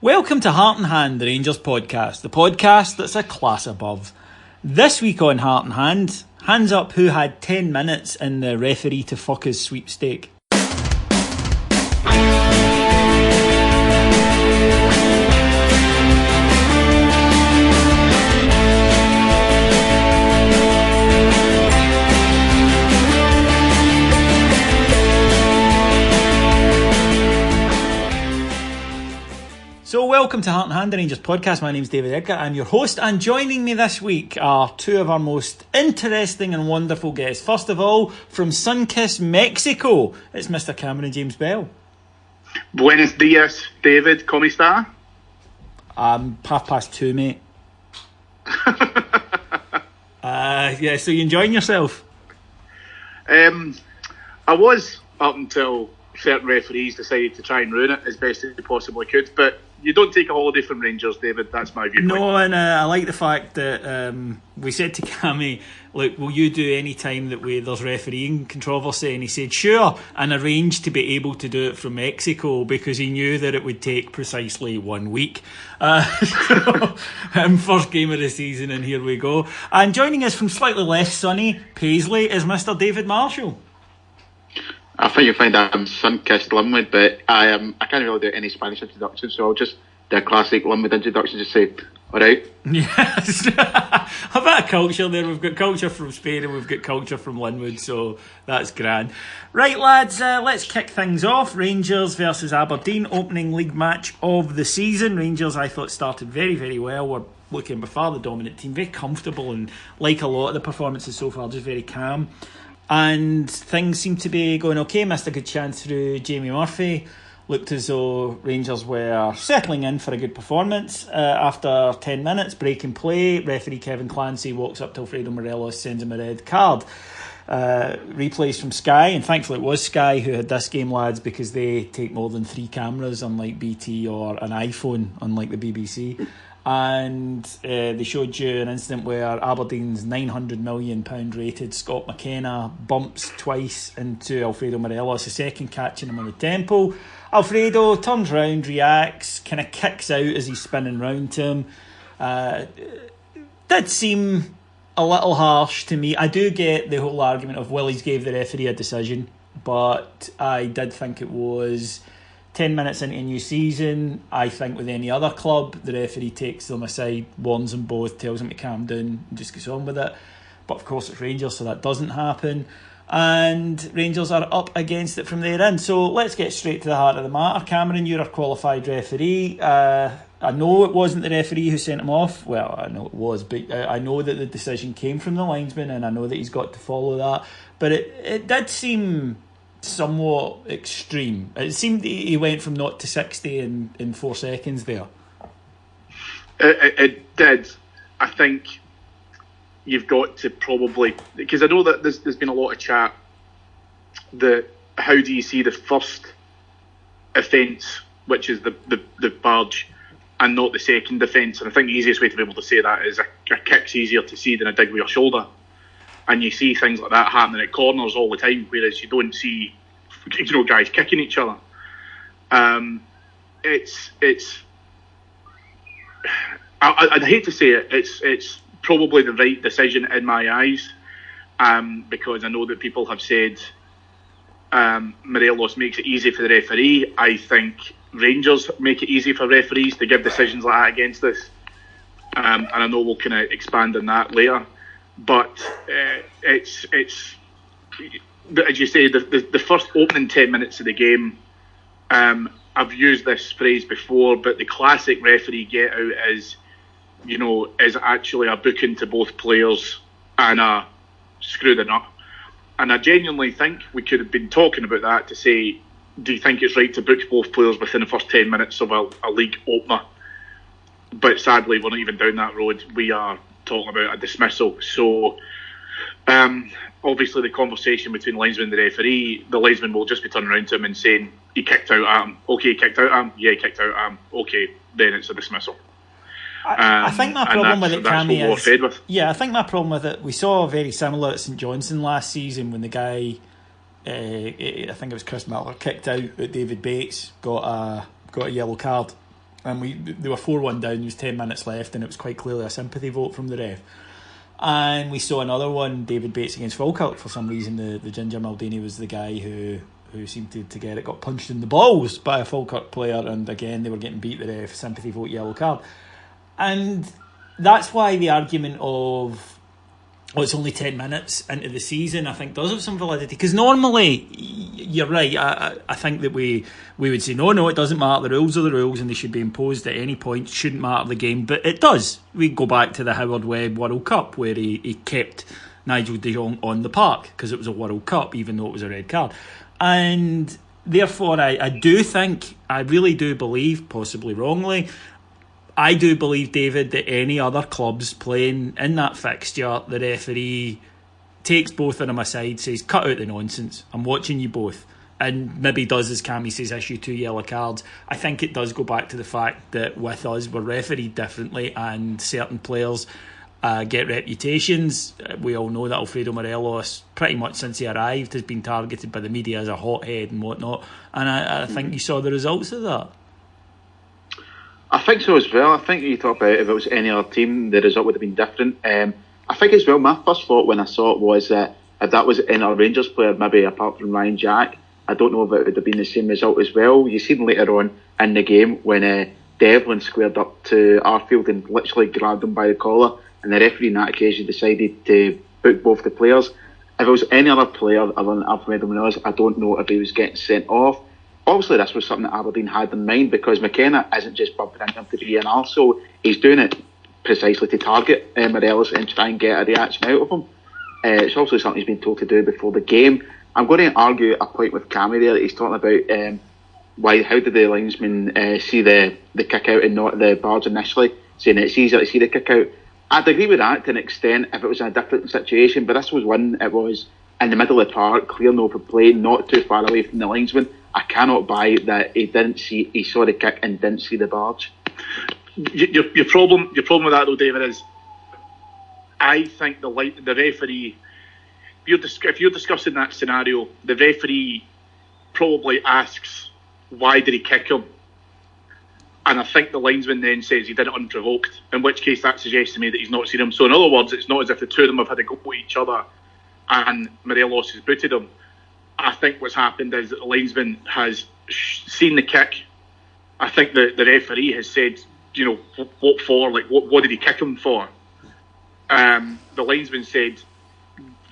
Welcome to Heart and Hand, the Rangers podcast, the podcast that's a class above. This week on Heart and Hand, hands up who had 10 minutes in the referee to fuck his sweepstake. So welcome to Heart and Hand, the Rangers podcast. My name's David Edgar. I'm your host, and joining me this week are two of our most interesting and wonderful guests. First of all, from Sunkissed Mexico, it's Mr. Cameron James Bell. Buenos dias, David. ¿Cómo está? 2:30, mate. Yeah, so you enjoying yourself? I was, up until certain referees decided to try and ruin it as best as they possibly could, but you don't take a holiday from Rangers, David. That's my viewpoint. No, and I like the fact that we said to Cammy, look, will you do any time that there's refereeing controversy? And he said, sure, and arranged to be able to do it from Mexico because he knew that it would take precisely 1 week. First game of the season, and here we go. And joining us from slightly less sunny Paisley is Mr. David Marshall. I think you'll find I'm sun-kissed Linwood, but I can't really do any Spanish introduction, so I'll just do a classic Linwood introduction, just say, alright. Yes, a bit of culture there. We've got culture from Spain and we've got culture from Linwood, so that's grand. Right, lads, let's kick things off. Rangers versus Aberdeen, opening league match of the season. Rangers, I thought, started very, very well. We're looking by far the dominant team, very comfortable, and like a lot of the performances so far, just very calm. And things seem to be going okay. Missed a good chance through Jamie Murphy. Looked as though Rangers were settling in for a good performance. After 10 minutes, breaking play, referee Kevin Clancy walks up to Alfredo Morelos, sends him a red card. Replays from Sky, and thankfully it was Sky who had this game, lads, because they take more than 3 cameras, unlike BT, or an iPhone, unlike the BBC. And they showed you an incident where Aberdeen's £900 million rated Scott McKenna bumps twice into Alfredo Morelos, a second catching him on the temple. Alfredo turns round, reacts, kind of kicks out as he's spinning round to him. Did seem a little harsh to me. I do get the whole argument of Willies gave the referee a decision, but I did think it was 10 minutes into a new season. I think with any other club, the referee takes them aside, warns them both, tells them to calm down, and just gets on with it. But of course it's Rangers, so that doesn't happen. And Rangers are up against it from there in. So let's get straight to the heart of the matter. Cameron, you're a qualified referee. I know it wasn't the referee who sent him off. Well, I know it was, but I know that the decision came from the linesman, and I know that he's got to follow that. But it did seem somewhat extreme. It seemed he went from 0 to 60 in 4 seconds there. It did. I think you've got to probably, because I know that there's been a lot of chat that how do you see the first offence, which is the barge, and not the second offence. And I think the easiest way to be able to say that is a kick's easier to see than a dig with your shoulder. And you see things like that happening at corners all the time, whereas you don't see, guys kicking each other. I'd hate to say it. It's probably the right decision in my eyes, because I know that people have said Morelos makes it easy for the referee. I think Rangers make it easy for referees to give decisions like that against us, and I know we'll kind of expand on that later. But it's as you say, the first opening 10 minutes of the game, I've used this phrase before, but the classic referee get out is actually a booking to both players and a screw the nut. And I genuinely think we could have been talking about that to say, do you think it's right to book both players within the first 10 minutes of a league opener? But sadly, we're not even down that road. We are talking about a dismissal. So obviously the conversation between the linesman and the referee, the linesman will just be turning around to him and saying, he kicked out at him. Okay, he kicked out at him. Yeah, he kicked out at him. Okay, then it's a dismissal. I think my problem with it, Cammy, is... Yeah, I think my problem with it, we saw very similar at St Johnstone last season when the guy, I think it was Chris Miller, kicked out at David Bates, got a yellow card. and they were 4-1 down. There was 10 minutes left, and it was quite clearly a sympathy vote from the ref. And we saw another one, David Bates against Falkirk. For some reason, the Ginger Maldini was the guy who seemed to get it, got punched in the balls by a Falkirk player, and again they were getting beat. The ref, sympathy vote, yellow card. And that's why the argument of it's only 10 minutes into the season, I think, does have some validity. Because normally, you're right, I think that we would say, no, it doesn't matter, the rules are the rules and they should be imposed at any point, shouldn't matter the game, but it does. We go back to the Howard Webb World Cup, where he kept Nigel de Jong on the park, because it was a World Cup, even though it was a red card. And therefore, I do think, I really do believe, possibly wrongly, I do believe, David, that any other clubs playing in that fixture, the referee takes both of them aside, says, cut out the nonsense, I'm watching you both. And maybe does, as Cammy says, issue 2 yellow cards. I think it does go back to the fact that with us, we're refereed differently, and certain players get reputations. We all know that Alfredo Morelos, pretty much since he arrived, has been targeted by the media as a hothead and whatnot. And I think you saw the results of that. I think so as well. I think you talk about if it was any other team, the result would have been different. I think as well, my first thought when I saw it was that if that was any other Rangers player, maybe apart from Ryan Jack, I don't know if it would have been the same result as well. You seen later on in the game when Devlin squared up to Arfield and literally grabbed him by the collar, and the referee on that occasion decided to book both the players. If it was any other player other than Alfredo Morelos, I don't know if he was getting sent off. Obviously, this was something that Aberdeen had in mind, because McKenna isn't just bumping into him to be an arsehole. He's doing it precisely to target Morelos and try and get a reaction out of him. It's also something he's been told to do before the game. I'm going to argue a point with Cammy there. He's talking about how did the linesman see the kick out and not the barge initially, saying it's easier to see the kick out. I'd agree with that to an extent if it was in a different situation, but this was one, it was in the middle of the park, clear no for play, not too far away from the linesman. I cannot buy that he saw the kick and didn't see the barge. Your problem with that though, David, is I think the referee, if you're discussing that scenario, the referee probably asks, why did he kick him? And I think the linesman then says he did it unprovoked, in which case that suggests to me that he's not seen him. So in other words, it's not as if the two of them have had a go at each other and Morelos has booted him. I think what's happened is that the linesman has seen the kick. I think the referee has said, what for? Like, what did he kick him for? The linesman said,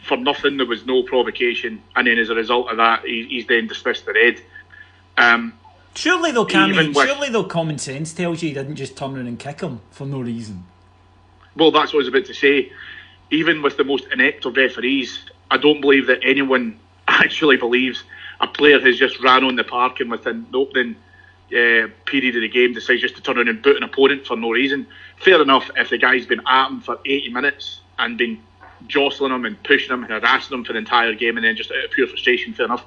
for nothing, there was no provocation. And then as a result of that, he's then dismissed the red. Surely though, Cammy, common sense tells you didn't just turn around and kick him for no reason. Well, that's what I was about to say. Even with the most inept of referees, I don't believe that anyone actually believes a player has just ran on the park and within the opening period of the game decides just to turn around and boot an opponent for no reason. Fair enough if the guy's been at him for 80 minutes and been jostling him and pushing him and harassing him for the entire game and then just out of pure frustration, fair enough.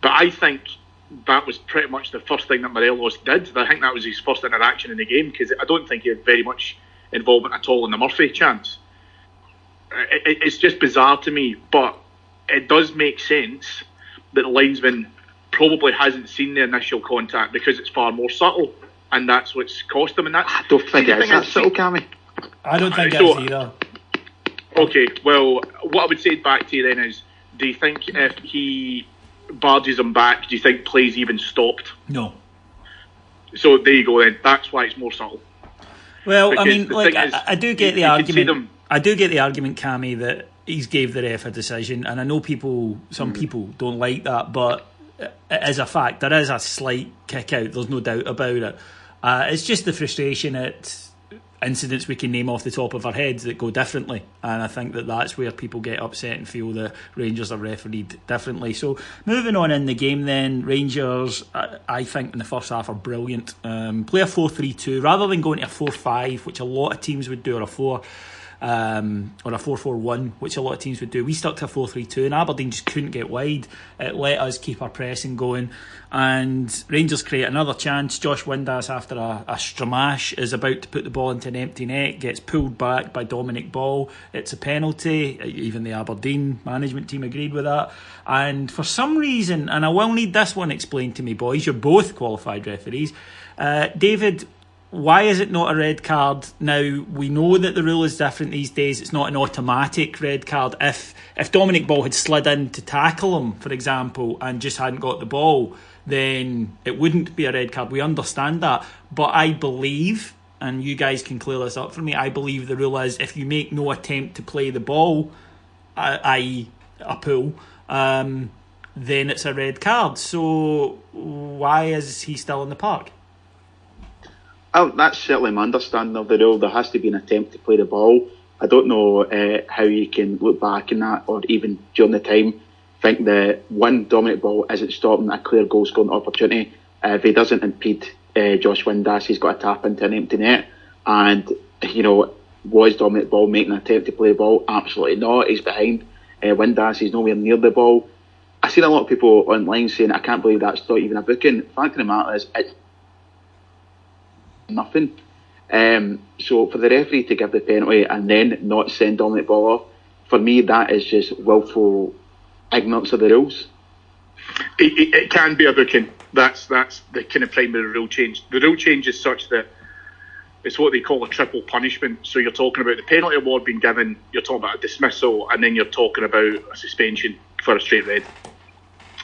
But I think that was pretty much the first thing that Morelos did. I think that was his first interaction in the game, because I don't think he had very much involvement at all in the Murphy chance. It's just bizarre to me, but it does make sense that the linesman probably hasn't seen the initial contact because it's far more subtle, and that's what's cost him. And that, I don't think it's that subtle, Cammy. I don't think it's either. Okay, well, what I would say back to you then is, do you think if he barges him back, do you think play's even stopped? No. So there you go then. That's why it's more subtle. Well, because I mean, I do get the argument. I do get the argument, Cammy, that he's gave the ref a decision, and I know some people don't like that, but it is a fact. There is a slight kick out. There's no doubt about it. It's just the frustration at incidents we can name off the top of our heads that go differently, and I think that's where people get upset and feel the Rangers are refereed differently. So moving on in the game then, Rangers I think in the first half are brilliant. Play a 4-3-2 rather than going to a 4-5, which a lot of teams would do, or a 4-4-1, which a lot of teams would do. We stuck to a 4-3-2 and Aberdeen just couldn't get wide. It let us keep our pressing going, and Rangers create another chance. Josh Windass, after a stramash, is about to put the ball into an empty net, gets pulled back by Dominic Ball. It's a penalty. Even the Aberdeen management team agreed with that, and for some reason, and I will need this one explained to me, boys, you're both qualified referees, David, why is it not a red card? Now, we know that the rule is different these days. It's not an automatic red card. If Dominic Ball had slid in to tackle him, for example, and just hadn't got the ball, then it wouldn't be a red card. We understand that. But I believe, and you guys can clear this up for me, I believe the rule is if you make no attempt to play the ball, i.e. a pull, then it's a red card. So why is he still in the park? Oh, that's certainly my understanding of the rule. There has to be an attempt to play the ball. I don't know how you can look back in that, or even during the time, think that one Dominic Ball isn't stopping a clear goal scoring opportunity. If he doesn't impede Josh Windass, he's got to tap into an empty net. And, was Dominic Ball making an attempt to play the ball? Absolutely not. He's behind Windass. He's nowhere near the ball. I've seen a lot of people online saying, I can't believe that's not even a booking. The fact of the matter is, it's nothing. So for the referee to give the penalty and then not send Dominic Ball off, for me, that is just willful ignorance of the rules. It can be a booking. That's the kind of primary rule change. The rule change is such that it's what they call a triple punishment. So you're talking about the penalty award being given, you're talking about a dismissal, and then you're talking about a suspension for a straight red.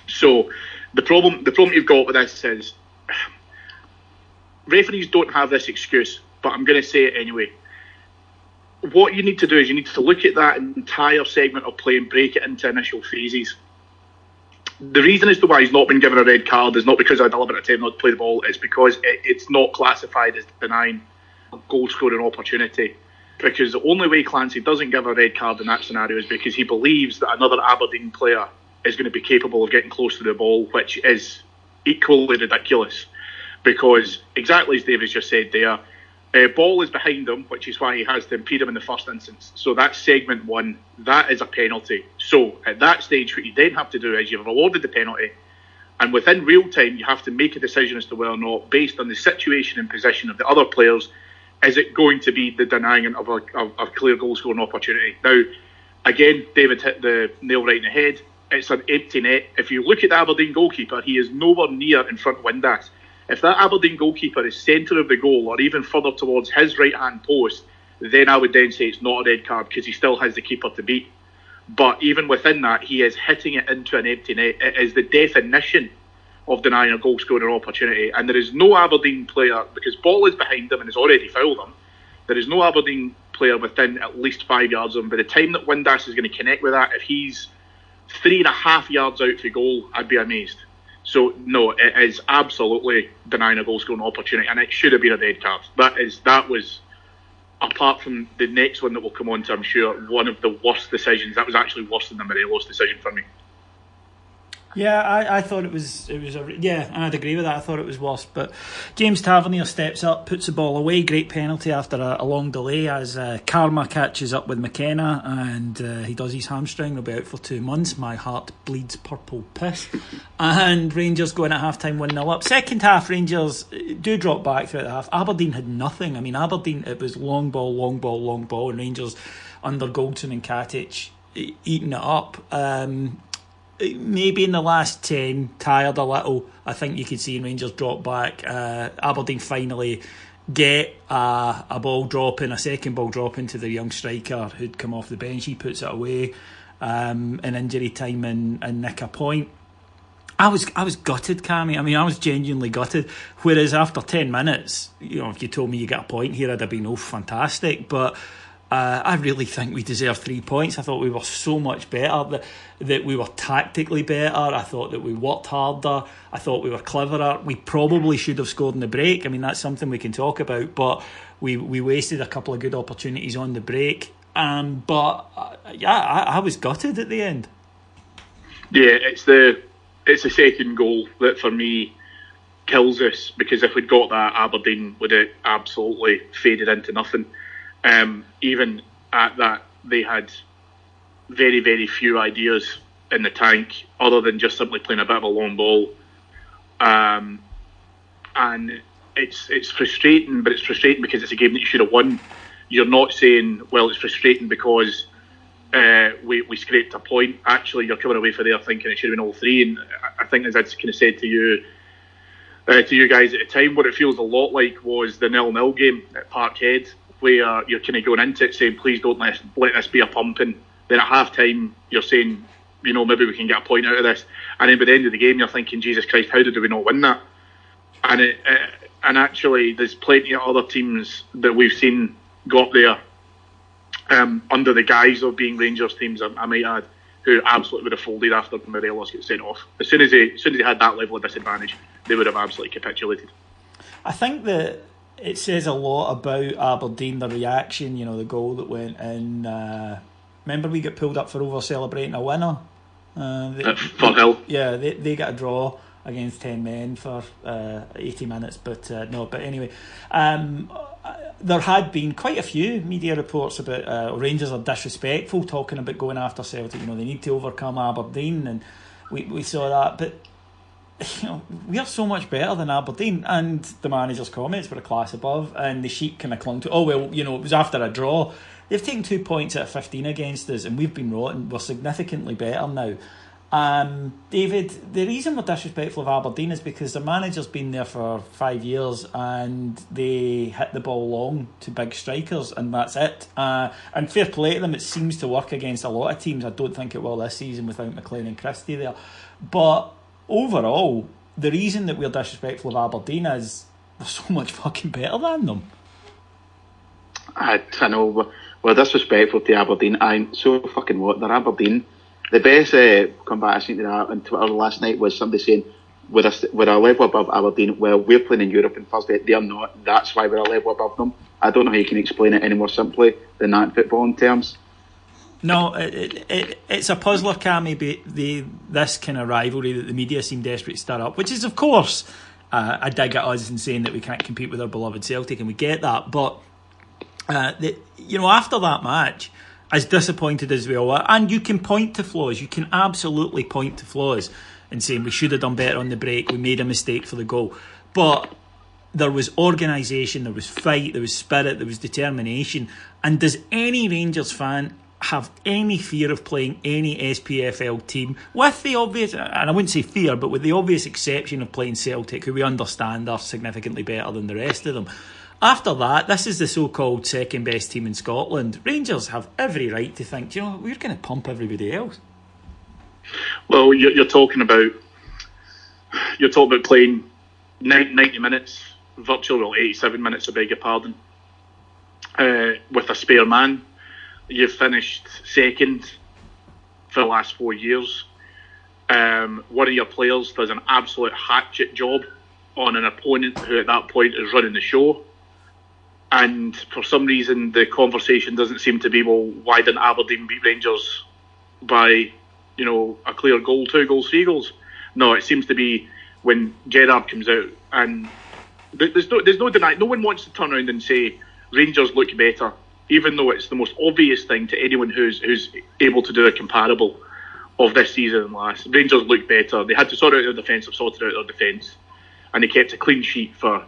So the problem you've got with this is referees don't have this excuse, but I'm going to say it anyway. What you need to do is you need to look at that entire segment of play and break it into initial phases. The reason as to why he's not been given a red card is not because of a deliberate attempt not to play the ball, it's because it's not classified as denying a goal scoring opportunity. Because the only way Clancy doesn't give a red card in that scenario is because he believes that another Aberdeen player is going to be capable of getting close to the ball, which is equally ridiculous. Because, exactly as David's just said there, Ball is behind him, which is why he has to impede him in the first instance. So that's segment one. That is a penalty. So at that stage, what you then have to do is you've awarded the penalty, and within real time, you have to make a decision as to whether or not, based on the situation and position of the other players, is it going to be the denying of a clear goal scoring opportunity. Now, again, David hit the nail right in the head. It's an empty net. If you look at the Aberdeen goalkeeper, he is nowhere near in front of Windass. If that Aberdeen goalkeeper is centre of the goal or even further towards his right-hand post, then I would then say it's not a red card because he still has the keeper to beat. But even within that, he is hitting it into an empty net. It is the definition of denying a goal-scoring opportunity. And there is no Aberdeen player, because Ball is behind him and has already fouled him, there is no Aberdeen player within at least 5 yards of him. By the time that Windass is going to connect with that, if he's 3.5 yards out for goal, I'd be amazed. So, no, it is absolutely denying a goal-scoring opportunity, and it should have been a red card. That was, apart from the next one that we'll come on to, I'm sure, one of the worst decisions. That was actually worse than the Morelos decision for me. Yeah, I thought it was and I'd agree with that. I thought it was worse, but James Tavernier steps up, puts the ball away. Great penalty after a long delay as Karma catches up with McKenna, and he does his hamstring. He'll be out for 2 months. My heart bleeds purple piss. And Rangers go in at half time 1-0 up. Second half, Rangers do drop back throughout the half. Aberdeen had nothing. I mean, Aberdeen, it was long ball, and Rangers under Goldson and Katic eating it up. Maybe in the last 10, tired a little. I think you could see Rangers drop back. Aberdeen finally get a ball dropping, a second ball dropping to the young striker who'd come off the bench. He puts it away in injury time and nick a point. I was gutted, Cammy. I mean, I was genuinely gutted. Whereas after 10 minutes, if you told me you get a point here, I'd have been fantastic. But I really think we deserve 3 points. I thought we were so much better, that we were tactically better. I thought that we worked harder. I thought we were cleverer. We probably should have scored in the break. I mean, that's something we can talk about, but we wasted a couple of good opportunities on the break. But I was gutted at the end. Yeah, it's the second goal that for me kills us, because if we'd got that, Aberdeen would have absolutely faded into nothing. Even at that, they had very, very few ideas in the tank other than just simply playing a bit of a long ball. And it's frustrating, but it's frustrating because it's a game that you should have won. You're not saying, well, it's frustrating because we scraped a point. Actually, you're coming away from there thinking it should have been all three. And I think, as I kind of said to you, to you guys at the time. What it feels a lot like was the 0-0 game at Parkhead, where you're kind of going into it saying, please don't let this be a pumping. Then at half-time, you're saying, maybe we can get a point out of this. And then by the end of the game, you're thinking, Jesus Christ, how did we not win that? And actually, there's plenty of other teams that we've seen go up there under the guise of being Rangers teams, I might add, who absolutely would have folded after Morelos got sent off. As soon as they had that level of disadvantage, they would have absolutely capitulated. I think that it says a lot about Aberdeen, the reaction, the goal that went in. Remember we got pulled up for over-celebrating a winner? For Hill. Yeah, they got a draw against 10 men for 80 minutes, but anyway, there had been quite a few media reports about Rangers are disrespectful, talking about going after Celtic. They need to overcome Aberdeen, and we saw that. But we are so much better than Aberdeen, and the manager's comments were a class above, and the sheet kind of clung to, it was after a draw. They've taken 2 points out of 15 against us, and we've been rotten. We're significantly better now. David, the reason we're disrespectful of Aberdeen is because the manager's been there for 5 years and they hit the ball long to big strikers, and that's it. And fair play to them, it seems to work against a lot of teams. I don't think it will this season without McLean and Christie there. But overall, the reason that we're disrespectful of Aberdeen is we're so much fucking better than them. I know, we're disrespectful to Aberdeen. I'm so fucking what? They're Aberdeen. The best comeback I seen to that on Twitter last night was somebody saying, we're a level above Aberdeen. Well, we're playing in Europe on Thursday. They're not. That's why we're a level above them. I don't know how you can explain it any more simply than that in footballing terms. No, it's a puzzler, Cammy, this kind of rivalry that the media seem desperate to stir up, which is, of course, a dig at us in saying that we can't compete with our beloved Celtic, and we get that. But, after that match, as disappointed as we all are, and you can point to flaws, you can absolutely point to flaws and saying we should have done better on the break, we made a mistake for the goal. But there was organisation, there was fight, there was spirit, there was determination. And does any Rangers fan have any fear of playing any SPFL team, with the obvious, and I wouldn't say fear, but with the obvious exception of playing Celtic, who we understand are significantly better than the rest of them? After that, this is the so-called second best team in Scotland. Rangers have every right to think, we're going to pump everybody else. Well, you're talking about playing 90 minutes, virtually 87 minutes, I beg your pardon, with a spare man. You've finished second for the last 4 years. One of your players does an absolute hatchet job on an opponent who at that point is running the show. And for some reason, the conversation doesn't seem to be, well, why didn't Aberdeen beat Rangers by, a clear goal, 2 goals, 3 goals? No, it seems to be when Gerrard comes out, and there's no denying. No one wants to turn around and say Rangers look better, even though it's the most obvious thing to anyone who's able to do a comparable of this season and last. Rangers look better. They had to sort out their defence, have sorted out their defence, and they kept a clean sheet for,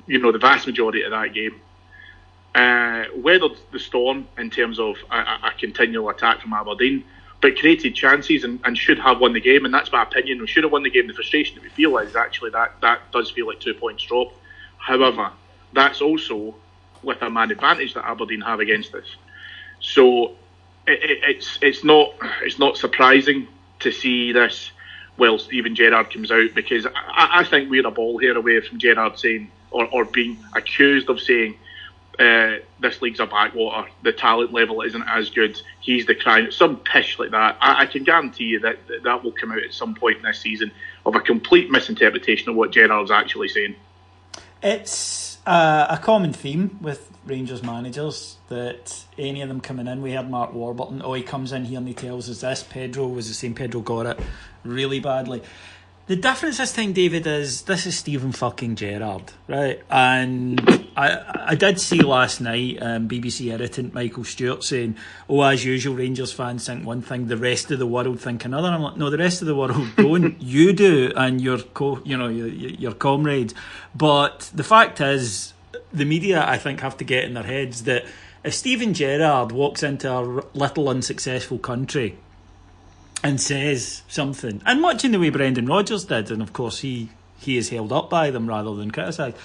the vast majority of that game. Weathered the storm in terms of a continual attack from Aberdeen, but created chances and should have won the game, and that's my opinion. We should have won the game. The frustration that we feel is actually that does feel like 2 points dropped. However, that's also with a man advantage that Aberdeen have against us. So it's not surprising to see this while Steven Gerrard comes out, because I think we're a ball hair away from Gerrard saying or being accused of saying, this league's a backwater, the talent level isn't as good, he's the crown, some pish like that. I can guarantee you that will come out at some point this season of a complete misinterpretation of what Gerrard's actually saying. It's a common theme with Rangers managers that any of them coming in, we had Mark Warburton, he comes in here and he tells us this. Pedro was the same. Pedro got it really badly. The difference this time, David, is this is Stephen fucking Gerrard, right? And I did see last night BBC irritant Michael Stewart saying, as usual, Rangers fans think one thing, the rest of the world think another. I'm like, no, the rest of the world don't. You do, and your comrades. But the fact is, the media, I think, have to get in their heads that if Stephen Gerrard walks into a little unsuccessful country and says something, and much in the way Brendan Rodgers did, and of course he he is held up by them rather than criticised.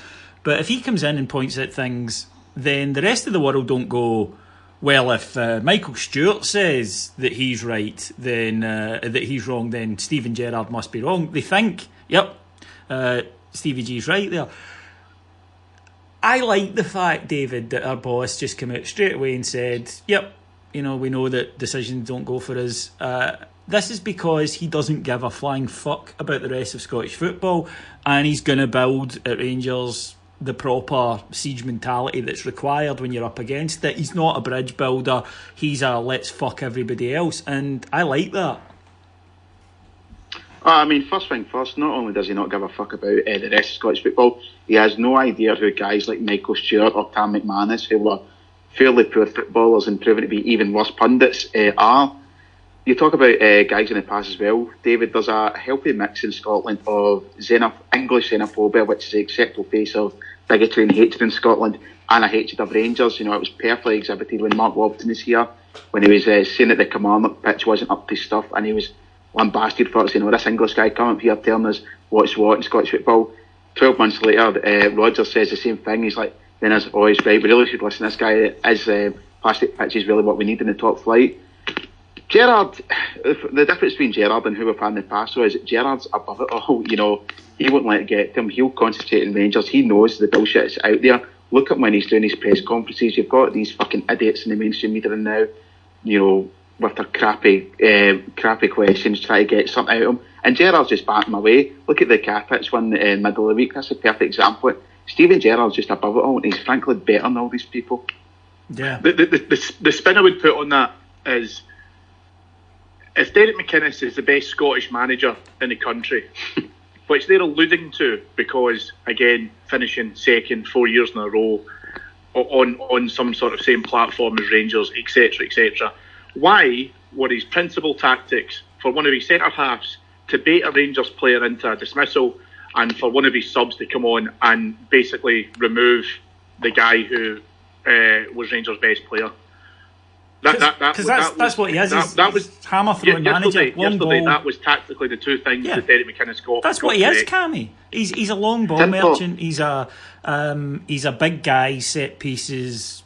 But if he comes in and points out things, then the rest of the world don't go, well, if Michael Stewart says that he's right, then that he's wrong, then Steven Gerrard must be wrong. They think, yep, Stevie G's right there. I like the fact, David, that our boss just came out straight away and said, yep, we know that decisions don't go for us. This is because he doesn't give a flying fuck about the rest of Scottish football, and he's going to build at Rangers the proper siege mentality that's required when you're up against it. He's not a bridge builder. He's a let's fuck everybody else, and I like that. I mean, first thing first, not only does he not give a fuck about the rest of Scottish football, he has no idea who guys like Michael Stewart or Tam McManus, who were fairly poor footballers and proven to be even worse pundits, are. You talk about guys in the past as well, David. There's a healthy mix in Scotland of English xenophobia, which is the acceptable face of bigotry and hatred in Scotland, and a hatred of Rangers. It was perfectly exhibited when Mark Warburton was here, when he was saying that the Kilmarnock pitch wasn't up to stuff, and he was lambasted for it, saying, this English guy come up here telling us what's what in Scottish football. 12 months later, Rodgers says the same thing. He's like, then as always, right, we really should listen to this guy. Is plastic pitch is really what we need in the top flight. Gerrard, the difference between Gerrard and who we've had in the past is that Gerrard's above it all. He won't let it get to him. He'll concentrate on Rangers. He knows the bullshit is out there. Look at when he's doing his press conferences. You've got these fucking idiots in the mainstream media now, with their crappy questions, try to get something out of him. And Gerrard's just batting away. Look at the Capitals one in the middle of the week. That's a perfect example. Steven Gerrard's just above it all, and he's frankly better than all these people. Yeah. The spin I would put on that is, if Derek McInnes is the best Scottish manager in the country, which they're alluding to because, again, finishing second 4 years in a row on some sort of same platform as Rangers, etc., etc., why were his principal tactics for one of his centre-halves to bait a Rangers player into a dismissal and for one of his subs to come on and basically remove the guy who was Rangers' best player? That's what he is. That was hammer throwing manager. Yesterday, that was tactically the two things that Derek McInnes got. That's what he is, Cammy. He's a long ball merchant. He's a big guy, set pieces,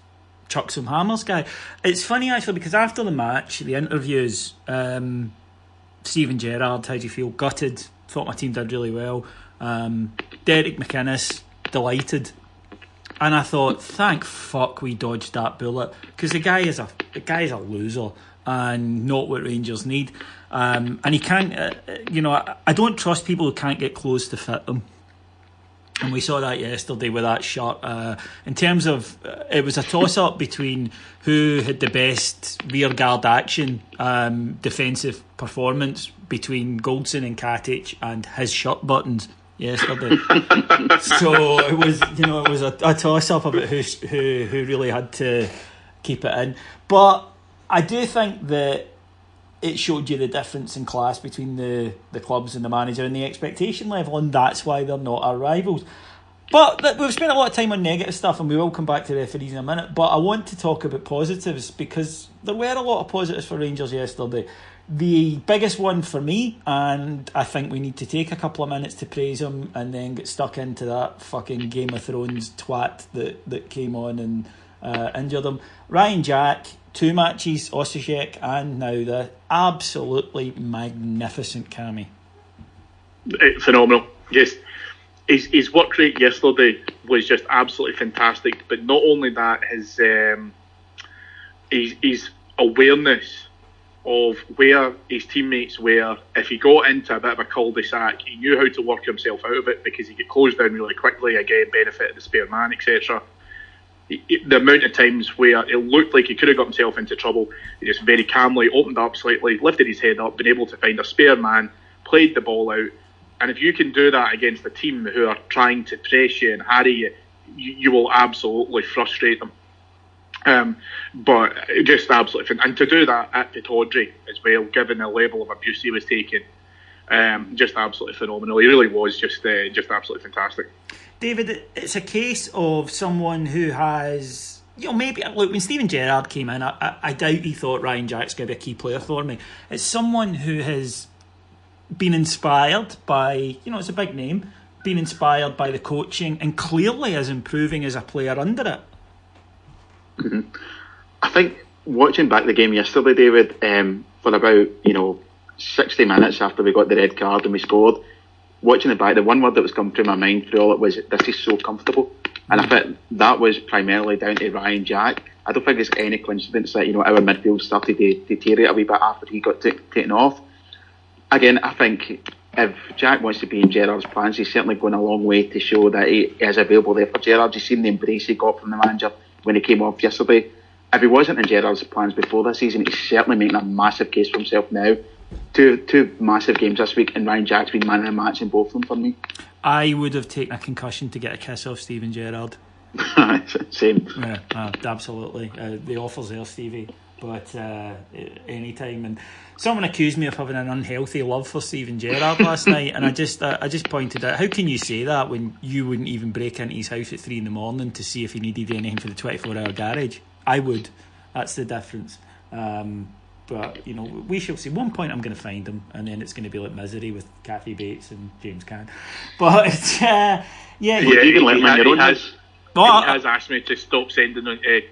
chuck some hammers guy. It's funny actually because after the match, the interviews, Steven Gerrard, how do you feel? Gutted. Thought my team did really well. Derek McInnes, delighted. And I thought, thank fuck we dodged that bullet, because the guy is a loser and not what Rangers need. And he can't, I don't trust people who can't get clothes to fit them. And we saw that yesterday with that shirt. In terms of, it was a toss-up between who had the best rearguard action, defensive performance between Goldson and Katic and his shirt buttons yesterday. So it was a toss-up about who really had to keep it in. But I do think that it showed you the difference in class between the clubs and the manager and the expectation level, and that's why they're not our rivals. But we've spent a lot of time on negative stuff, and we will come back to referees in a minute. But I want to talk about positives, because there were a lot of positives for Rangers yesterday. The biggest one for me, and I think we need to take a couple of minutes to praise him and then get stuck into that fucking Game of Thrones twat that came on and injured him. Ryan Jack, 2 matches, Osijek, and now the absolutely magnificent Cammy. Phenomenal. Yes. His work rate yesterday was just absolutely fantastic. But not only that, his awareness of where his teammates were. If he got into a bit of a cul-de-sac, he knew how to work himself out of it because he get closed down really quickly, again, benefit of the spare man, etc. The amount of times where it looked like he could have got himself into trouble, he just very calmly opened up slightly, lifted his head up, been able to find a spare man, played the ball out. And if you can do that against a team who are trying to press you and harry you, you will absolutely frustrate them. But just absolutely, and to do that at Pittodrie as well, given the level of abuse he was taking, just absolutely phenomenal. He really was just absolutely fantastic. David, it's a case of someone who has, maybe, look, when Steven Gerrard came in, I doubt he thought Ryan Jack's going to be a key player for me. It's someone who has been inspired by, it's a big name, been inspired by the coaching and clearly is improving as a player under it. Mm-hmm. I think watching back the game yesterday, David, for about 60 minutes after we got the red card and we scored, watching it back, the one word that was coming through my mind through all it was, this is so comfortable. And I think that was primarily down to Ryan Jack. I don't think it's any coincidence that our midfield started to deteriorate a wee bit after he got taken off. Again, I think if Jack wants to be in Gerrard's plans, he's certainly going a long way to show that he is available there for Gerrard. You've seen the embrace he got from the manager when he came off yesterday. If he wasn't in Gerrard's plans before this season, he's certainly making a massive case for himself now. Two massive games this week, and Ryan Jack's been man of the match in both of them for me. I would have taken a concussion to get a kiss off Steven Gerrard. Same. Yeah, absolutely. The offer's there, Stevie. But any time, and someone accused me of having an unhealthy love for Steven Gerrard last night, and I just pointed out, how can you say that when you wouldn't even break into his house at 3 a.m. to see if he needed anything for the 24-hour garage? I would. That's the difference. But we shall see. One point I'm going to find him, and then it's going to be like misery with Kathy Bates and James Caan. But you can let him in your own house. He has asked me to stop sending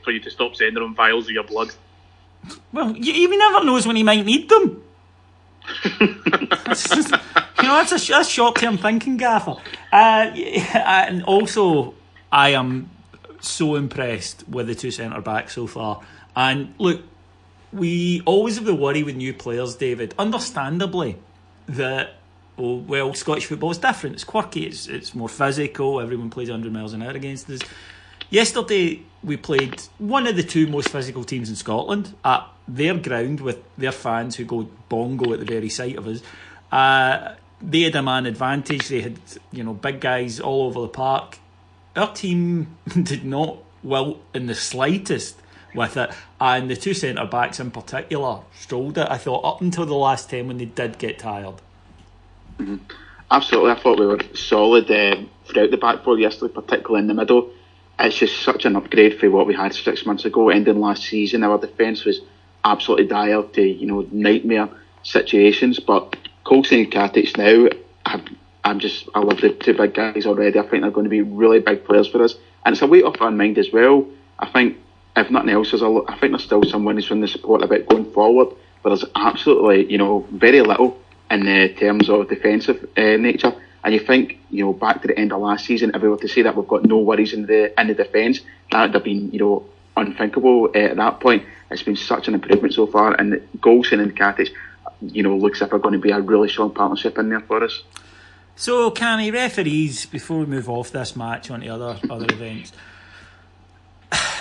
for you to stop sending him vials of your blood. Well, you never knows when he might need them. That's short-term thinking, Gaffer. And also, I am so impressed with the two centre-backs so far. And look, we always have the worry with new players, David, understandably, that Scottish football is different. It's quirky, it's more physical, everyone plays 100 miles an hour against us. Yesterday, we played one of the two most physical teams in Scotland at their ground with their fans who go bongo at the very sight of us. They had a man advantage. They had, big guys all over the park. Our team did not wilt in the slightest with it, and the two centre-backs in particular strolled it, I thought, up until the last 10 when they did get tired. Mm-hmm. Absolutely, I thought we were solid throughout the back four yesterday, particularly in the middle. It's just such an upgrade from what we had 6 months ago, ending last season. Our defence was absolutely dire to nightmare situations, but Coulson and Katic now, I love the two big guys already. I think they're going to be really big players for us, and it's a weight off our mind as well. I think if nothing else, I think there's still some winners from the support about going forward, but there's absolutely very little in terms of defensive nature. And you think, back to the end of last season, if we were to say that we've got no worries in the defence, that would have been, unthinkable at that point. It's been such an improvement so far, and Goulson and Katic, looks like they're going to be a really strong partnership in there for us. So, Cammy, referees, before we move off this match onto other events,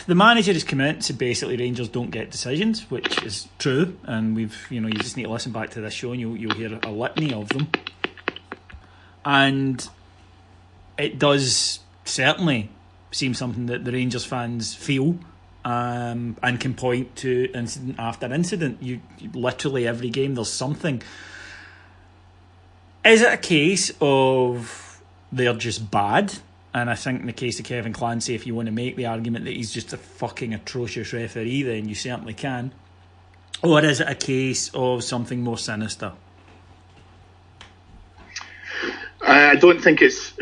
the manager has come out to basically Rangers don't get decisions, which is true, and we've, you just need to listen back to this show and you'll hear a litany of them. And it does certainly seem something that the Rangers fans feel and can point to incident after incident. You literally every game there's something. Is it a case of they're just bad? And I think in the case of Kevin Clancy, if you want to make the argument that he's just a fucking atrocious referee, then you certainly can. Or is it a case of something more sinister? I don't think it's.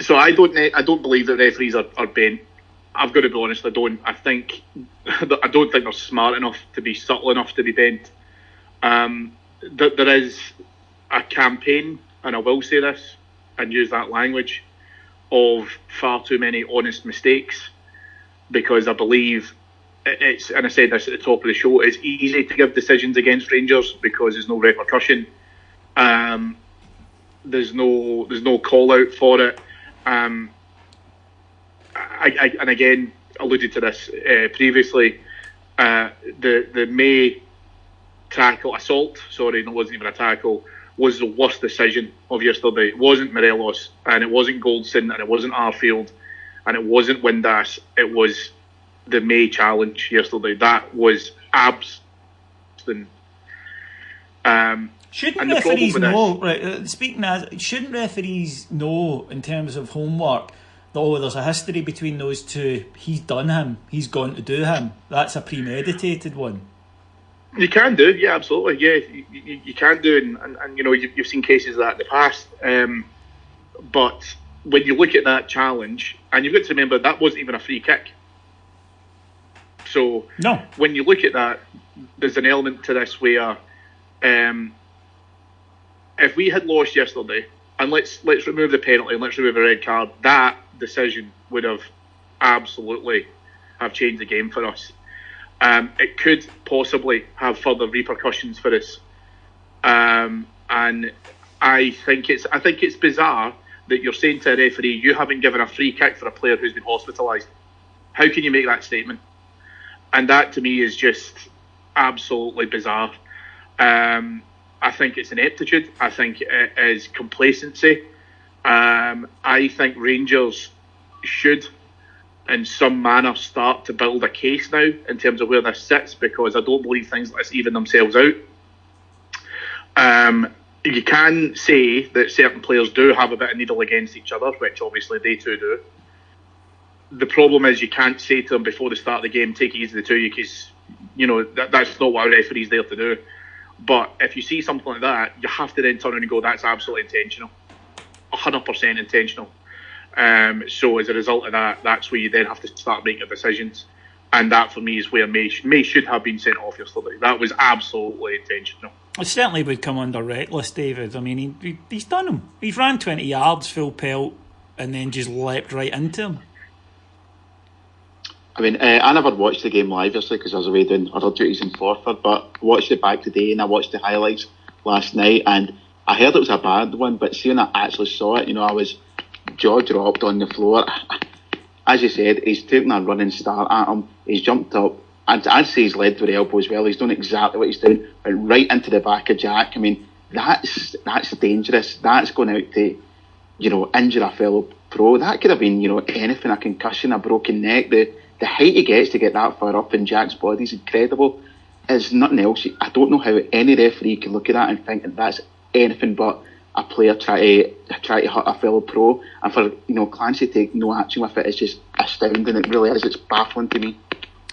So I don't believe that referees are bent. I've got to be honest. I don't think they're smart enough to be subtle enough to be bent. There is a campaign, and I will say this and use that language, of far too many honest mistakes, because I believe it's, and I said this at the top of the show, it's easy to give decisions against Rangers because there's no repercussion. There's no call out for it. I and again alluded to this previously. The May assault. Sorry, it wasn't even a tackle. Was the worst decision of yesterday. It wasn't Morelos, and it wasn't Goldson, and it wasn't Arfield, and it wasn't Windass. It was the May challenge yesterday. That was absolute. Shouldn't referees know? Right, speaking as, shouldn't referees know in terms of homework that there's a history between those two? He's done him. He's gone to do him. That's a premeditated one. You can do, yeah, absolutely, yeah. You can do, and you've seen cases of that in the past. But when you look at that challenge, and you've got to remember that wasn't even a free kick. So no. When you look at that, there's an element to this where if we had lost yesterday, and let's remove the penalty and let's remove the red card, that decision would have absolutely have changed the game for us. It could possibly have further repercussions for us, and I think it's bizarre that you're saying to a referee you haven't given a free kick for a player who's been hospitalised. How can you make that statement? And that to me is just absolutely bizarre. I think it's ineptitude. I think it is complacency. I think Rangers should, in some manner, start to build a case now in terms of where this sits, because I don't believe things like this even themselves out. You can say that certain players do have a bit of needle against each other, which obviously they too do. The problem is you can't say to them before the start of the game, take it easy the two of you, because that's not what a referee's there to do. But if you see something like that, you have to then turn around and go, that's absolutely intentional. 100% intentional. So as a result of that, that's where you then have to start making decisions. And that for me is where May should have been sent off yesterday. That was absolutely intentional. It certainly would come under reckless, David. I mean, he's done him. He's ran 20 yards, full pelt, and then just leapt right into him. I mean, I never watched the game live, obviously, because I was away doing other duties in Forfar, but watched it back today, and I watched the highlights last night, and I heard it was a bad one, but see, when I actually saw it, I was jaw dropped on the floor. As you said, he's taken a running start at him, he's jumped up, and I'd say he's led with the elbow as well. He's done exactly what he's doing, went right into the back of Jack. I mean, that's dangerous. That's going out to, injure a fellow pro. That could have been, anything, a concussion, a broken neck. The height he gets to get that far up in Jack's body is incredible. There's nothing else. I don't know how any referee can look at that and think that that's anything but a player try to hurt a fellow pro. And for Clancy to take no action with it is just astounding. It really is. It's baffling to me.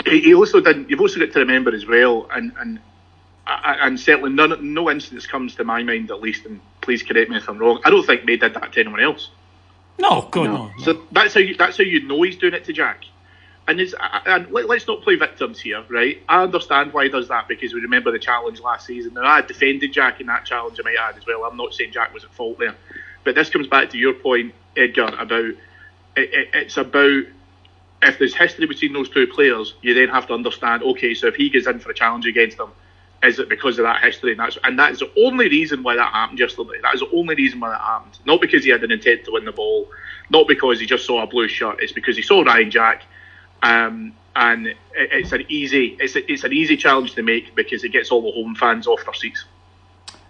He also didn't. You've also got to remember as well, and certainly no instance comes to my mind, at least. And please correct me if I'm wrong. I don't think May did that to anyone else. No, God, no. So that's how you know he's doing it to Jack. And let's not play victims here, right? I understand why he does that, because we remember the challenge last season. Now, I defended Jack in that challenge, I might add as well. I'm not saying Jack was at fault there. But this comes back to your point, Edgar, about it's about if there's history between those two players, you then have to understand, okay, so if he goes in for a challenge against them, is it because of that history? And that is the only reason why that happened yesterday. That is the only reason why that happened. Not because he had an intent to win the ball, not because he just saw a blue shirt. It's because he saw Ryan Jack. And it's an easy challenge to make, because it gets all the home fans off their seats.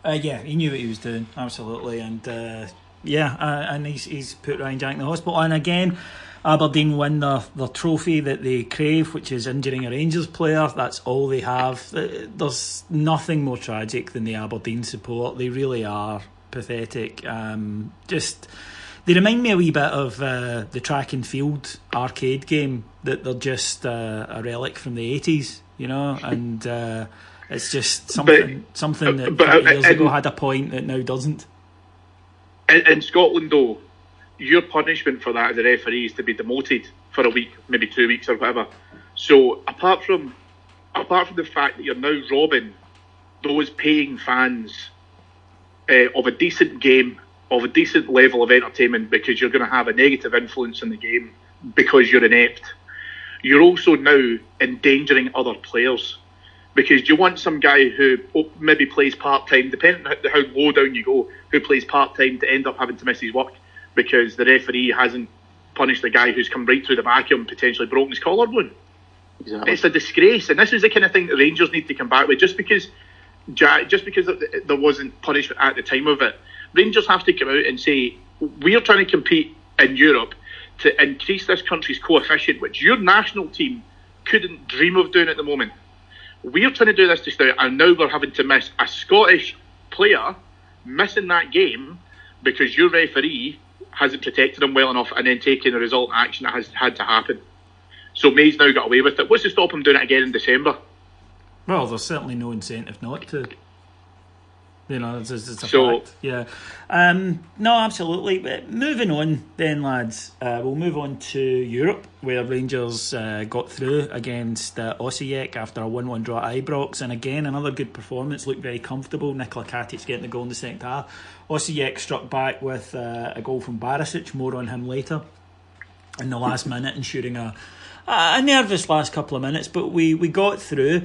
Yeah, he knew what he was doing, absolutely, and and he's put Ryan Jack in the hospital. And again, Aberdeen win the trophy that they crave, which is injuring a Rangers player. That's all they have. There's nothing more tragic than the Aberdeen support. They really are pathetic. They remind me a wee bit of the track and field arcade game, that they're just a relic from the 80s, and it's just something that 30 years ago had a point that now doesn't. In Scotland, though, your punishment for that as a referee is to be demoted for a week, maybe 2 weeks or whatever. So apart from the fact that you're now robbing those paying fans of a decent game, of a decent level of entertainment, because you're going to have a negative influence in the game because you're inept, you're also now endangering other players. Because you want some guy who maybe plays part-time, depending on how low down you go, who plays part-time to end up having to miss his work because the referee hasn't punished the guy who's come right through the back of him and potentially broken his collarbone. Exactly. It's a disgrace, and this is the kind of thing the Rangers need to come back with. Just because there wasn't punishment at the time of it, Rangers have to come out and say, we're trying to compete in Europe to increase this country's coefficient, which your national team couldn't dream of doing at the moment. We're trying to do this just now, and now we're having to miss a Scottish player missing that game because your referee hasn't protected him well enough and then taking the resultant action that has had to happen. So May's now got away with it. What's to stop him doing it again in December? Well, there's certainly no incentive not to. It's a fact. Yeah. No, absolutely. But moving on then, lads. We'll move on to Europe, where Rangers got through against Osijek after a 1-1 draw at Ibrox. And again, another good performance. Looked very comfortable. Nikola Katic getting the goal in the second half. Osijek struck back with a goal from Barisic. More on him later. In the last minute, ensuring a nervous last couple of minutes. But we got through.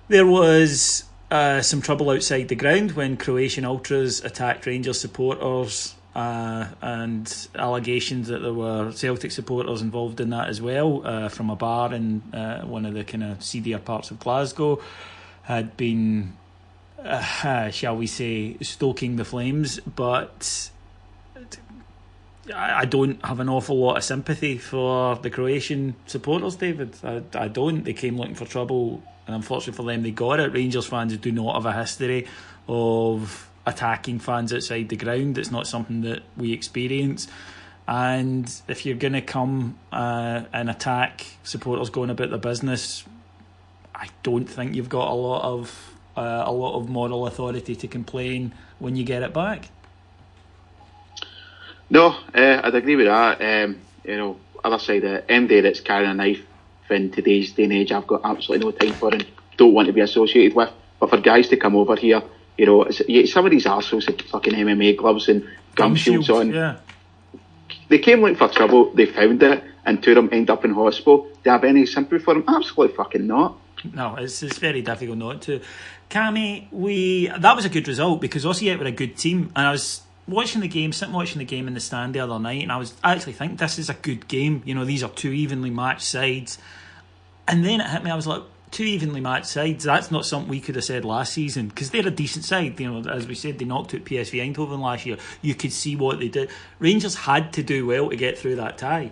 There was some trouble outside the ground when Croatian ultras attacked Rangers supporters, and allegations that there were Celtic supporters involved in that as well, from a bar in one of the kind of seedier parts of Glasgow, had been, shall we say, stoking the flames. But I don't have an awful lot of sympathy for the Croatian supporters, David. I don't. They came looking for trouble, and unfortunately for them, they got it. Rangers fans do not have a history of attacking fans outside the ground. It's not something that we experience. And if you're going to come and attack supporters going about their business, I don't think you've got a lot of moral authority to complain when you get it back. No, I'd agree with that. Other side of it, MD that's carrying a knife in today's day and age, I've got absolutely no time for and don't want to be associated with. But for guys to come over here, some of these arseholes with fucking MMA gloves and gum shields on. Yeah. They came looking for trouble, they found it, and two of them end up in hospital. Do you have any sympathy for them? Absolutely fucking not. No, it's very difficult not to. Cammy, that was a good result because Osijek were a good team, and I was watching the game in the stand the other night, and I actually think this is a good game. These are two evenly matched sides. And then it hit me, I was like, two evenly matched sides, that's not something we could have said last season, because they're a decent side. As we said, they knocked out PSV Eindhoven last year. You could see what they did. Rangers had to do well to get through that tie.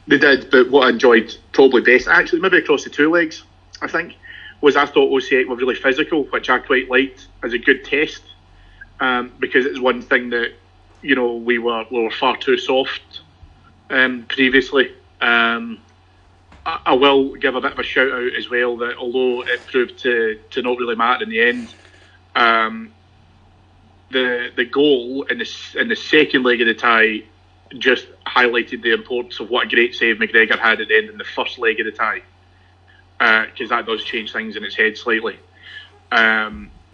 They did, but what I enjoyed probably best, actually maybe across the two legs, I think, was I thought Osijek were really physical, which I quite liked as a good test. Because it's one thing that we were far too soft previously. I will give a bit of a shout out as well that although it proved to not really matter in the end, the goal in the second leg of the tie just highlighted the importance of what a great save McGregor had at the end in the first leg of the tie, because that does change things in its head slightly.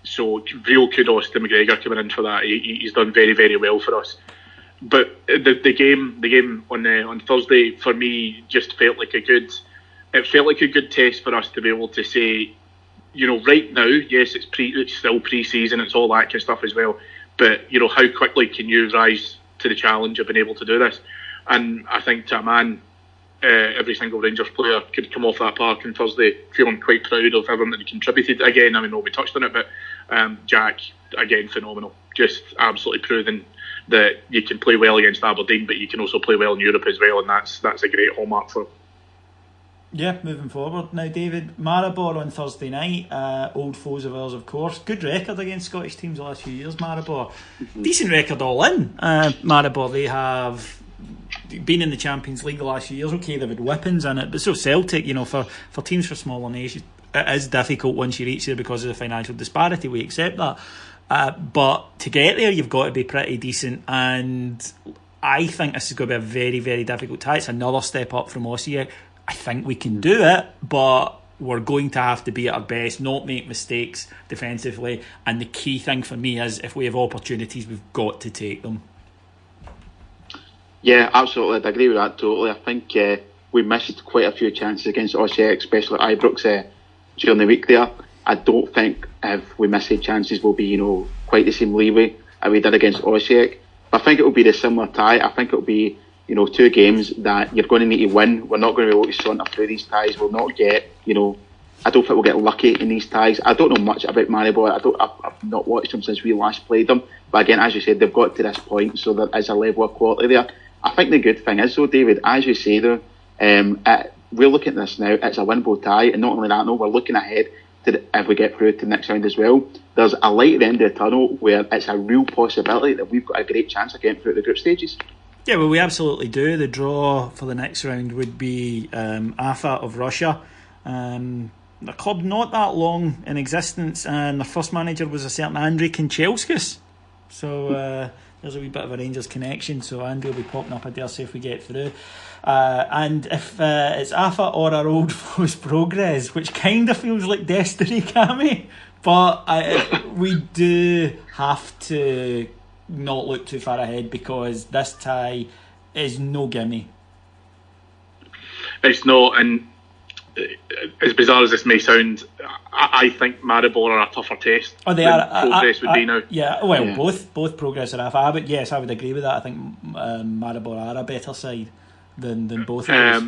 So real kudos to McGregor coming in for that. He's done very, very well for us. But the game on Thursday for me just felt like a good test for us to be able to say, right now, yes, it's still pre-season, it's all that kind of stuff as well. But how quickly can you rise to the challenge of being able to do this? And I think to a man, every single Rangers player could come off that park on Thursday feeling quite proud of everything that he contributed. Again, I know we touched on it, but Jack, again, phenomenal. Just absolutely proving that you can play well against Aberdeen, but you can also play well in Europe as well, and that's a great hallmark for him. Yeah, moving forward. Now, David, Maribor on Thursday night, old foes of ours, of course. Good record against Scottish teams the last few years, Maribor. Decent record all in. Maribor, they have been in the Champions League the last few years. Okay, they've had whippings in it, but so Celtic, for teams for smaller nations, it is difficult once you reach there because of the financial disparity. We accept that. But to get there, you've got to be pretty decent, and I think this is going to be a very, very difficult tie. It's another step up from Osijek. I think we can do it, but we're going to have to be at our best, not make mistakes defensively, and the key thing for me is if we have opportunities, we've got to take them. Yeah, absolutely. I'd agree with that totally. I think we missed quite a few chances against Osijek, especially at Ibrox during the week there. I don't think if we miss chances will be, quite the same leeway as we did against Osijek. But I think it will be the similar tie. I think it will be, two games that you're going to need to win. We're not going to be able to saunter through these ties. We'll not get, I don't think we'll get lucky in these ties. I don't know much about Maribor. I've not watched them since we last played them. But again, as you said, they've got to this point, so there is a level of quality there. I think the good thing is, though, David, as you say, though, we're looking at this now, it's a winnable tie, and not only that, no, we're looking ahead to if we get through to the next round as well. There's a light at the end of the tunnel where it's a real possibility that we've got a great chance of getting through the group stages. Yeah, well, we absolutely do. The draw for the next round would be AFA of Russia. the club not that long in existence, and their first manager was a certain Andrei Kanchelskis. So there's a wee bit of a Rangers connection. So Andy will be popping up, I dare say, if we get through. And if it's AFA or our old foes progress, which kind of feels like destiny, Cammy, but we do have to not look too far ahead, because this tie is no gimme. It's not, and as bizarre as this may sound, I think Maribor are a tougher test than Progress would be now. Yeah, well, yeah. Both Progress are AFA, but yes, I would agree with that. I think Maribor are a better side than both of us.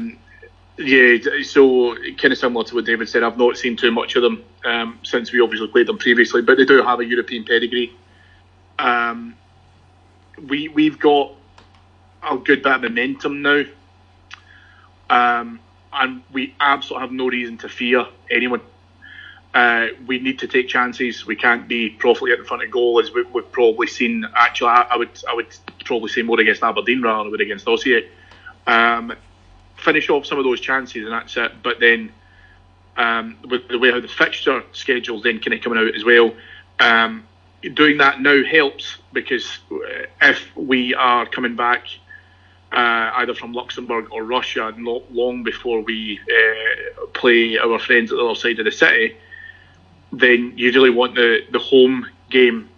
Yeah, so kind of similar to what David said, I've not seen too much of them since we obviously played them previously, but they do have a European pedigree. We've got a good bit of momentum now, and we absolutely have no reason to fear anyone. We need to take chances. We can't be profligate in front of goal, as we've probably seen. Actually, I would probably say more against Aberdeen rather than I would against Osijek. Finish off some of those chances and that's it. But then with the way how the fixture schedule's then kind of coming out as well, doing that now helps, because if we are coming back either from Luxembourg or Russia not long before we play our friends at the other side of the city, then you really want the home game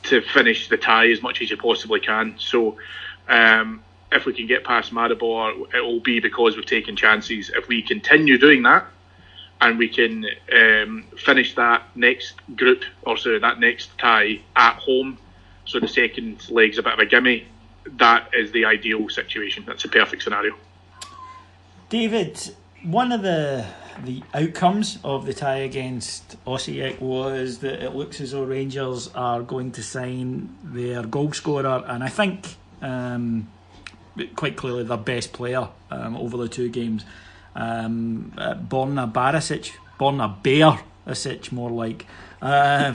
to finish the tie as much as you possibly can. So if we can get past Maribor, it will be because we've taken chances. If we continue doing that, and we can finish that next group, or sorry, that next tie at home, so the second leg's a bit of a gimme, that is the ideal situation. That's a perfect scenario. David, one of the outcomes of the tie against Osijek was that it looks as though Rangers are going to sign their goal scorer, and I think quite clearly their best player over the two games, Borna Barisic, more like,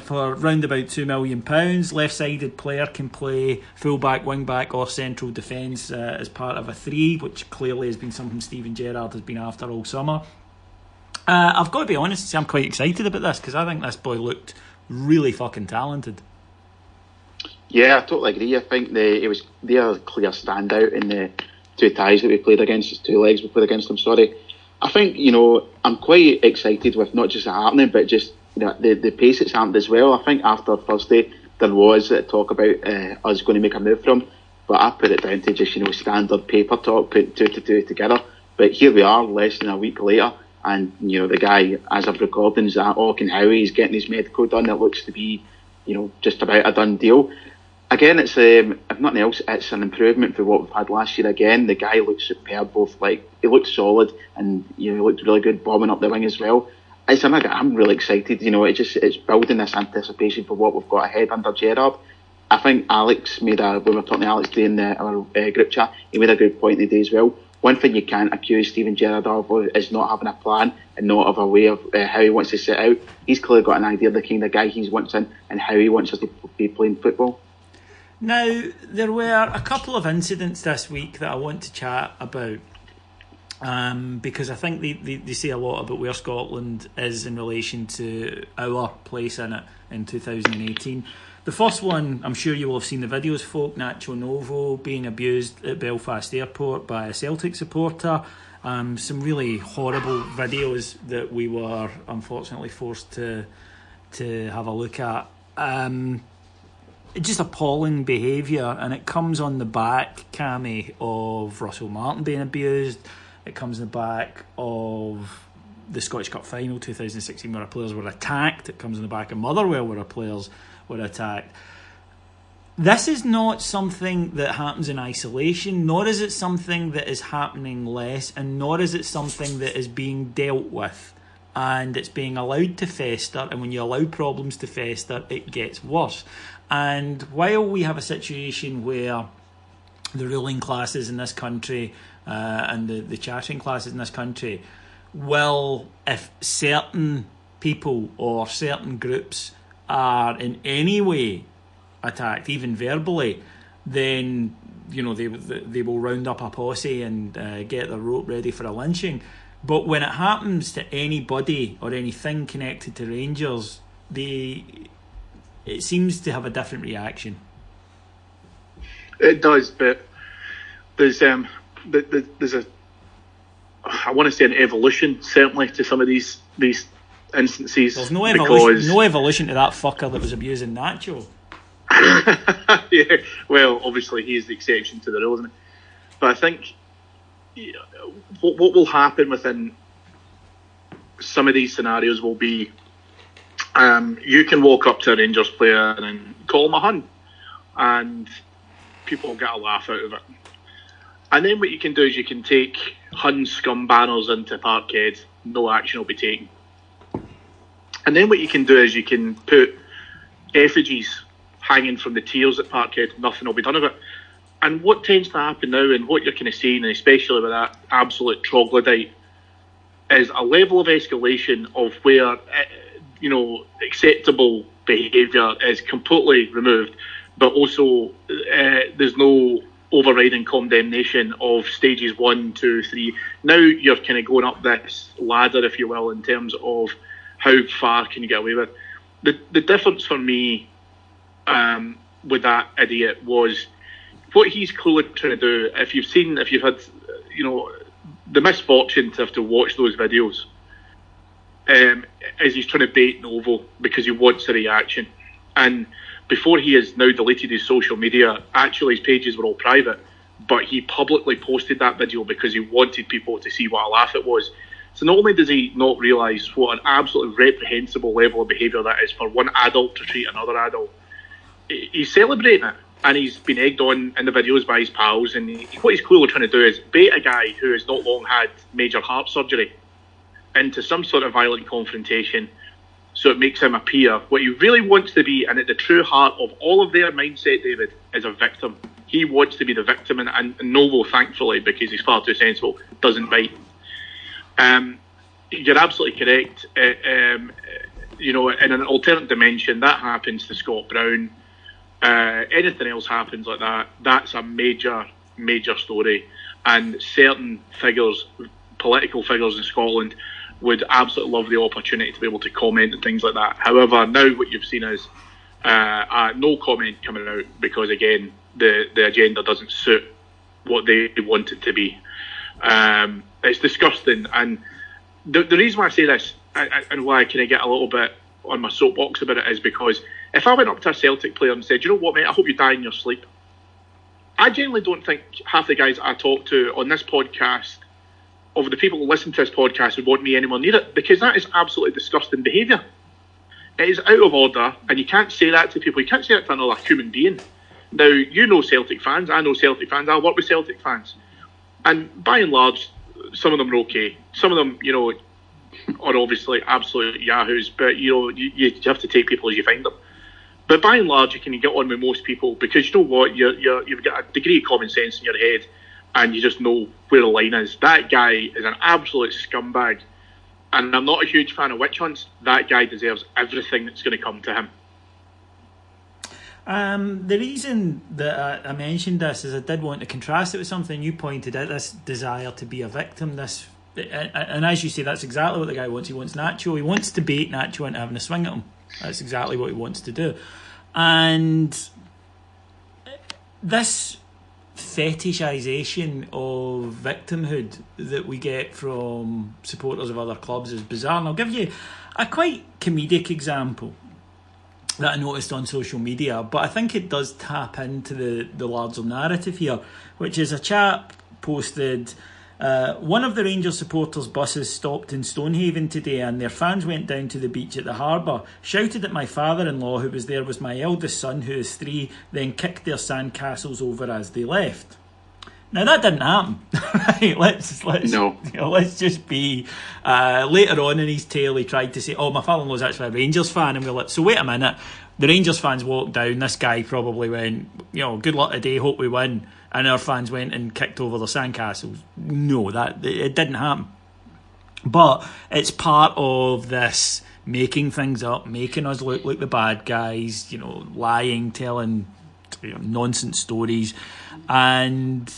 for round about £2 million. Left-sided player, can play full-back, wing-back or central defence as part of a three, which clearly has been something Steven Gerrard has been after all summer. I've got to be honest and say I'm quite excited about this, because I think this boy looked really fucking talented. Yeah, I totally agree. I think they are a clear standout in the two ties that we played against, two legs we played against them, sorry. I think, I'm quite excited with not just it happening, but just the pace it's happened as well. I think after Thursday there was talk about us going to make a move from, but I put it down to just standard paper talk, putting two to two together. But here we are, less than a week later, and the guy, as of recording, is at Auchenhowie. He's getting his medical done. It looks to be just about a done deal. Again, it's if nothing else, it's an improvement for what we've had last year. Again, the guy looks superb. He looked solid, and he looked really good bombing up the wing as well. I'm really excited. It's building this anticipation for what we've got ahead under Gerrard. I think Alex when we were talking to Alex during our group chat, he made a good point today as well. One thing you can't accuse Steven Gerrard of is not having a plan and not have a way of how he wants to set out. He's clearly got an idea of the kind of guy he wants in and how he wants us to be playing football. Now, there were a couple of incidents this week that I want to chat about, because I think they say a lot about where Scotland is in relation to our place in it in 2018. The first one, I'm sure you will have seen the videos, folk. Nacho Novo being abused at Belfast Airport by a Celtic supporter. Some really horrible videos that we were unfortunately forced to have a look at. Just appalling behaviour, and it comes on the back, Cammy, of Russell Martin being abused. It comes on the back of the Scottish Cup final 2016 where our players were attacked. It comes on the back of Motherwell where our players were attacked. This is not something that happens in isolation, nor is it something that is happening less, and nor is it something that is being dealt with and it's being allowed to fester, and when you allow problems to fester, it gets worse. And while we have a situation where the ruling classes in this country and the chattering classes in this country will, if certain people or certain groups are in any way attacked, even verbally, then they will round up a posse and get their rope ready for a lynching. But when it happens to anybody or anything connected to Rangers, it seems to have a different reaction. It does, but there's a, I want to say, an evolution certainly to some of these instances. There's no evolution to that fucker that was abusing Nacho. Yeah, well, obviously he is the exception to the rule, isn't he? But I think what will happen within some of these scenarios will be, you can walk up to a Rangers player and call him a hun, and people will get a laugh out of it. And then what you can do is you can take hun scum banners into Parkhead, no action will be taken. And then what you can do is you can put effigies hanging from the tiers at Parkhead, nothing will be done of it. And what tends to happen now, and what you're kind of seeing, and especially with that absolute troglodyte, is a level of escalation of where, acceptable behaviour is completely removed, but also there's no overriding condemnation of stages 1, 2, 3. Now you're kind of going up this ladder, if you will, in terms of how far can you get away with. The difference for me with that idiot was what he's clearly trying to do. If you've had, the misfortune to have to watch those videos, is he's trying to bait Novo because he wants a reaction. And before he has now deleted his social media, actually his pages were all private, but he publicly posted that video because he wanted people to see what a laugh it was. So not only does he not realise what an absolutely reprehensible level of behaviour that is for one adult to treat another adult, he's celebrating it, and he's been egged on in the videos by his pals, and what he's clearly trying to do is bait a guy who has not long had major heart surgery into some sort of violent confrontation, so it makes him appear what he really wants to be. And at the true heart of all of their mindset, David, is a victim. He wants to be the victim, and Novo, thankfully, because he's far too sensible, doesn't bite. You're absolutely correct. In an alternate dimension, that happens to Scott Brown. Anything else happens like that, that's a major story. And certain figures, political figures in Scotland, would absolutely love the opportunity to be able to comment and things like that. However, now what you've seen is no comment coming out, because again, the agenda doesn't suit what they want it to be. It's disgusting. And the reason why I say this, and why I kind of get a little bit on my soapbox about it, is because if I went up to a Celtic player and said, "You know what, mate, I hope you die in your sleep," I genuinely don't think half the guys I talk to on this podcast, of the people who listen to this podcast, would want me anywhere near it, because that is absolutely disgusting behaviour. It is out of order, and you can't say that to people. You can't say that to another human being. Now, you know Celtic fans, I know Celtic fans, I work with Celtic fans, and by and large, some of them are okay. Some of them, are obviously absolute yahoos, but you have to take people as you find them. But by and large, you can get on with most people, because you know what, you've got a degree of common sense in your head, and you just know where the line is. That guy is an absolute scumbag, and I'm not a huge fan of witch hunts. That guy deserves everything that's going to come to him. The reason that I mentioned this is I did want to contrast it with something you pointed out, this desire to be a victim, and as you say, that's exactly what the guy wants. He wants Nacho. He wants to bait Nacho into having a swing at him. That's exactly what he wants to do. And this fetishisation of victimhood that we get from supporters of other clubs is bizarre. And I'll give you a quite comedic example that I noticed on social media, but I think it does tap into the larger narrative here, which is a chap posted, one of the Rangers supporters' buses stopped in Stonehaven today, and their fans went down to the beach at the harbour, shouted at my father-in-law, who was there with my eldest son, who is 3, then kicked their sandcastles over as they left. Now that didn't happen. Right, let's just be. Later on in his tale, he tried to say, "Oh, my father-in-law's actually a Rangers fan," and we're like, "So wait a minute." The Rangers fans walked down. This guy probably went, "Good luck today. Hope we win." And our fans went and kicked over their sandcastles. No, it didn't happen. But it's part of this making things up, making us look like the bad guys. Lying, telling nonsense stories, and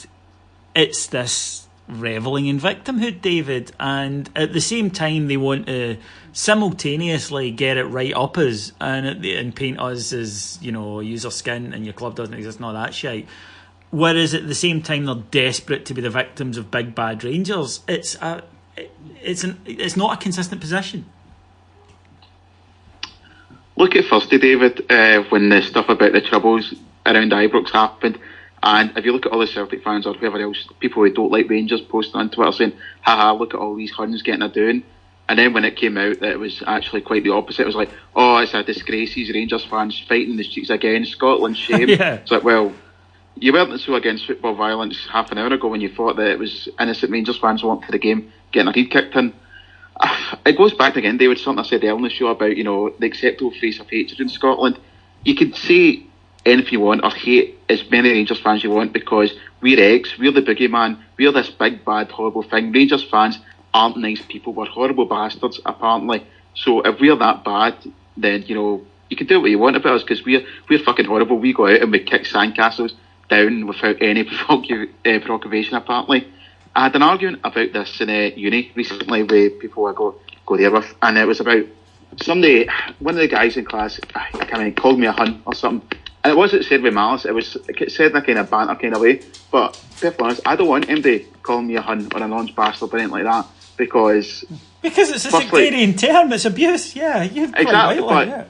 it's this revelling in victimhood, David, and at the same time they want to simultaneously get it right up us and paint us as, you know, user skin and your club doesn't exist and all that shit. Whereas at the same time they're desperate to be the victims of big bad Rangers. It's not a consistent position. Look at Thursday, David, when the stuff about the troubles around Ibrox happened, and if you look at all the Celtic fans or whoever else, people who don't like Rangers posting on Twitter saying, haha, look at all these Huns getting a doing. And then when it came out that it was actually quite the opposite, it was like, oh, it's a disgrace, these Rangers fans fighting in the streets again, Scotland, shame. Yeah. It's like, well, you weren't so against football violence half an hour ago when you thought that it was innocent Rangers fans wanting to the game getting a head kicked in. It goes back again, David, something I said earlier in the show about, you know, the acceptable face of hatred in Scotland. You can say anything you want or hate as many Rangers fans you want because we're X, we're the boogeyman, we're this big, bad, horrible thing. Rangers fans aren't nice people, we're horrible bastards, apparently. So if we're that bad, then, you know, you can do what you want about us because we're fucking horrible. We go out and we kick sandcastles down without any provocation, apparently. I had an argument about this in uni recently with people I go there with, and it was about somebody, one of the guys in class, I can't remember, called me a Hun or something. And it wasn't said with malice, it said in a kind of banter kind of way. But, to be honest, I don't want anybody calling me a Hun or an orange bastard or anything like that, because it's a sectarian term, it's abuse, yeah. Exactly, but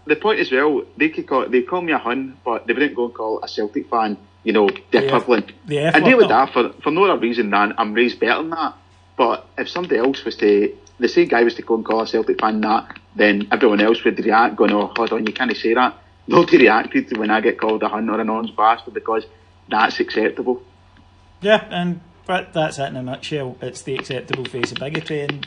the point as well, they call me a Hun, but they wouldn't go and call a Celtic fan, you know, the equivalent. And deal with that for no other reason than I'm raised better than that. But if somebody else was to, the same guy was to go and call a Celtic fan that, then everyone else would react going, oh, hold on, you can't say that. Nobody reacted when I get called a Hun or an orange bastard because that's acceptable. Yeah, but that's it in a nutshell. It's the acceptable face of bigotry, and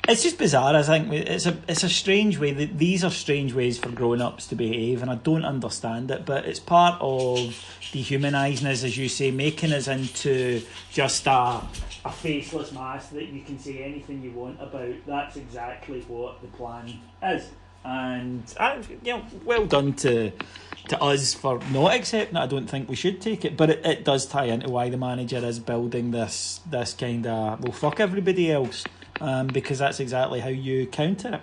it's just bizarre. I think it's a strange way. These are strange ways for grown-ups to behave, and I don't understand it. But it's part of dehumanising us, as you say, making us into just a faceless mass that you can say anything you want about. That's exactly what the plan is. And well done to us for not accepting it. I don't think we should take it, but it does tie into why the manager is building this kind of, well, fuck everybody else, because that's exactly how you counter it.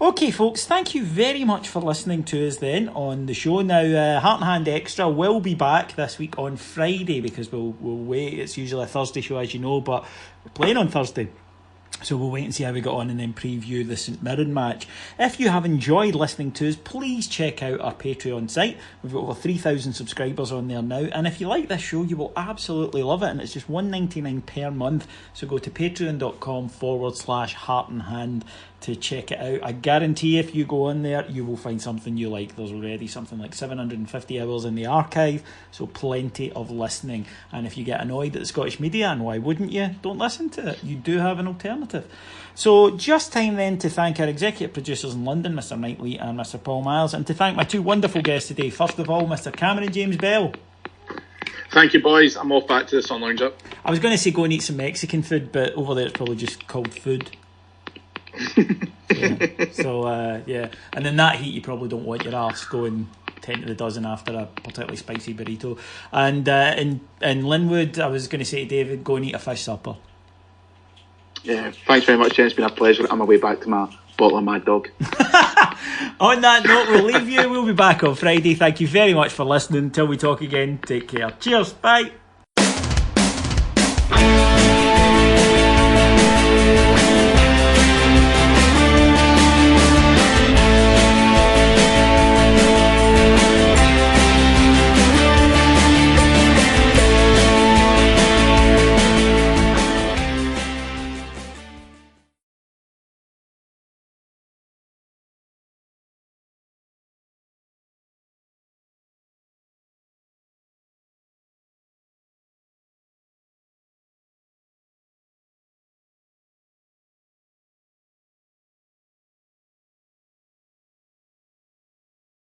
Okay, folks, thank you very much for listening to us then on the show. Now, Heart and Hand Extra will be back this week on Friday because we'll wait. It's usually a Thursday show, as you know, but we're playing on Thursday. So we'll wait and see how we got on and then preview the St Mirren match. If you have enjoyed listening to us, please check out our Patreon site. We've got over 3,000 subscribers on there now. And if you like this show, you will absolutely love it. And it's just $1.99 per month. So go to patreon.com/Heart and Hand to check it out. I guarantee if you go on there, you will find something you like. There's already something like 750 hours in the archive, so plenty of listening. And if you get annoyed at the Scottish media, and why wouldn't you, don't listen to it. You do have an alternative. So just time then to thank our executive producers in London, Mr. Knightley and Mr. Paul Miles, and to thank my two wonderful guests today. First of all, Mr. Cameron and James Bell. Thank you, boys. I'm off back to the Sun Lounger. I was going to say go and eat some Mexican food, but over there it's probably just called food. Yeah. And in that heat you probably don't want your arse going 10 to the dozen after a particularly spicy burrito. And in Linwood, I was going to say to David, go and eat a fish supper. Yeah, thanks very much, Jen. It's been a pleasure. I'm on my way back to my bottle of Mad Dog. On that note, we'll leave you. We'll be back on Friday. Thank you very much for listening. Until we talk again, take care. Cheers. Bye.